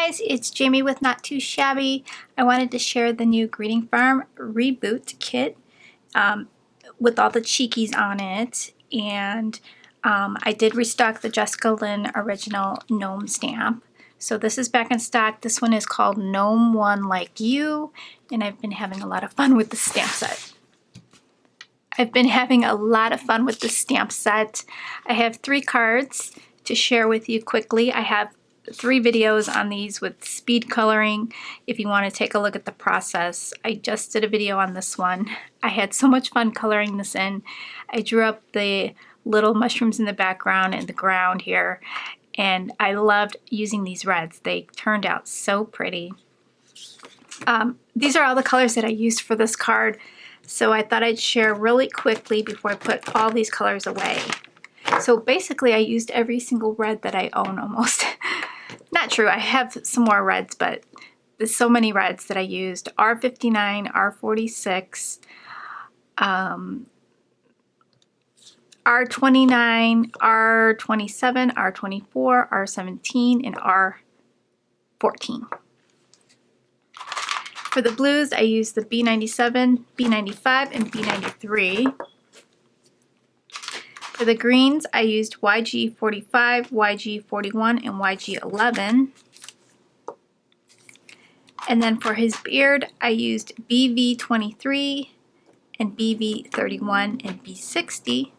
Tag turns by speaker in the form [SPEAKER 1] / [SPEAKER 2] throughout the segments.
[SPEAKER 1] guys, it's Jamie with Not Too Shabby. I wanted to share the new Greeting Farm Reboot kit with all the cheekies on it. And I did restock the Jessicalynn'S original gnome stamp. So this is back in stock. This one is called Gnome One Like You. And I've been having a lot of fun with the stamp set. I have 3 cards to share with you quickly. I have 3 videos on these with speed coloring if you want to take a look at the process. I just did a video on this one. I had so much fun coloring this in. I drew up the little mushrooms in the background and the ground here, and I loved using these reds. They turned out so pretty. These are all the colors that I used for this card, so I thought I'd share really quickly before I put all these colors away. So basically I used every single red that I own almost. Not true, I have some more reds, but there's so many reds that I used. R59, R46, R29, R27, R24, R17, and R14. For the blues, I used the B97, B95, and B93. For the greens, I used YG45, YG41, and YG11. And then for his beard, I used BV23 and BV31 and B60.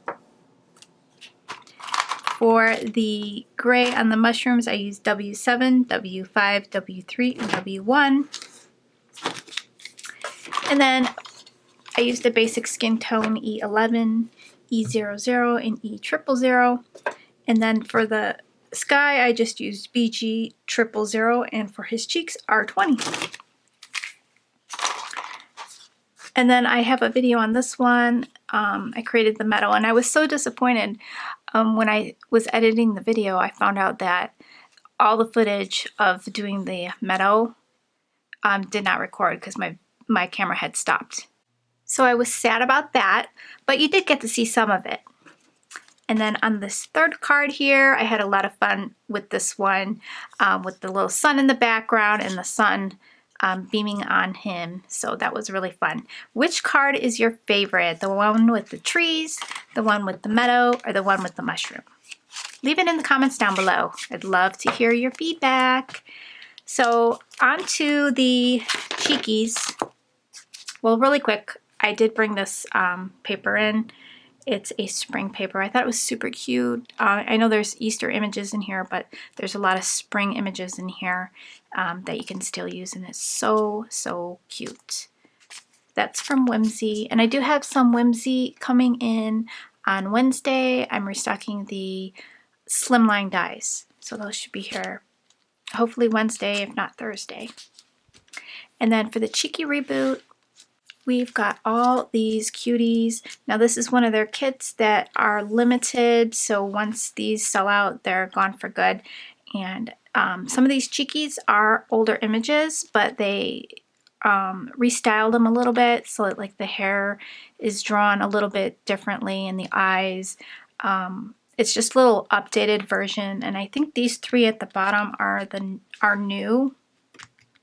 [SPEAKER 1] For the gray on the mushrooms, I used W7, W5, W3, and W1. And then I used a basic skin tone E11, E00, and E000. And then for the sky, I just used BG000, and for his cheeks, R20. And then I have a video on this one. I created the meadow, and I was so disappointed when I was editing the video. I found out that all the footage of doing the meadow did not record because my camera had stopped. So I was sad about that, but you did get to see some of it. And then on this third card here, I had a lot of fun with this one, with the little sun in the background and the sun beaming on him. So that was really fun. Which card is your favorite? The one with the trees, the one with the meadow, or the one with the mushroom? Leave it in the comments down below. I'd love to hear your feedback. So on to the cheekies. Well, really quick, I did bring this paper in. It's a spring paper. I thought it was super cute. I know there's Easter images in here, but there's a lot of spring images in here that you can still use, and it's so, so cute. That's from Whimsy, and I do have some Whimsy coming in on Wednesday. I'm restocking the slimline dies, so those should be here hopefully Wednesday, if not Thursday. And then for the Cheeky Reboot, we've got all these cuties. Now this is one of their kits that are limited, so once these sell out, they're gone for good. And some of these cheekies are older images, but they restyled them a little bit, so that like the hair is drawn a little bit differently and the eyes. It's just a little updated version, and I think these 3 at the bottom are new.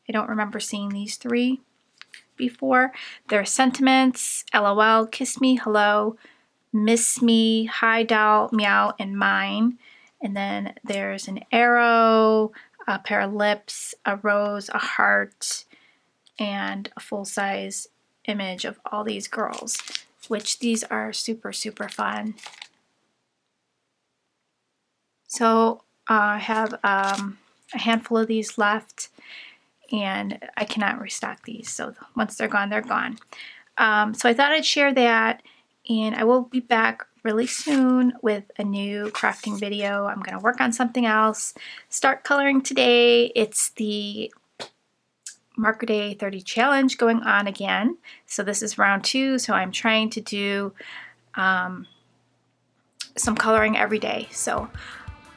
[SPEAKER 1] I don't remember seeing these 3 before. There are sentiments, LOL, kiss me, hello, miss me, hi doll, meow, and mine. And then there's an arrow, a pair of lips, a rose, a heart, and a full-size image of all these girls, which these are super, super fun. So I have a handful of these left, and I cannot restock these, so once they're gone, they're gone. So I thought I'd share that, and I will be back really soon with a new crafting video. I'm going to work on something else. Start coloring today. It's the Marker Day 30 challenge going on again. So this is round 2, so I'm trying to do some coloring every day. So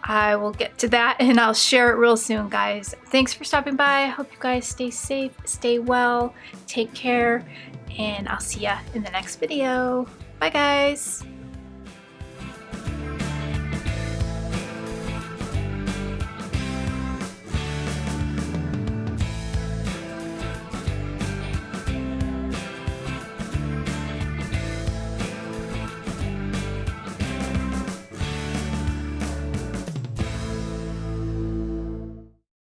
[SPEAKER 1] I will get to that, and I'll share it real soon, guys. Thanks for stopping by. I hope you guys stay safe, stay well, take care, and I'll see ya in the next video. Bye, guys.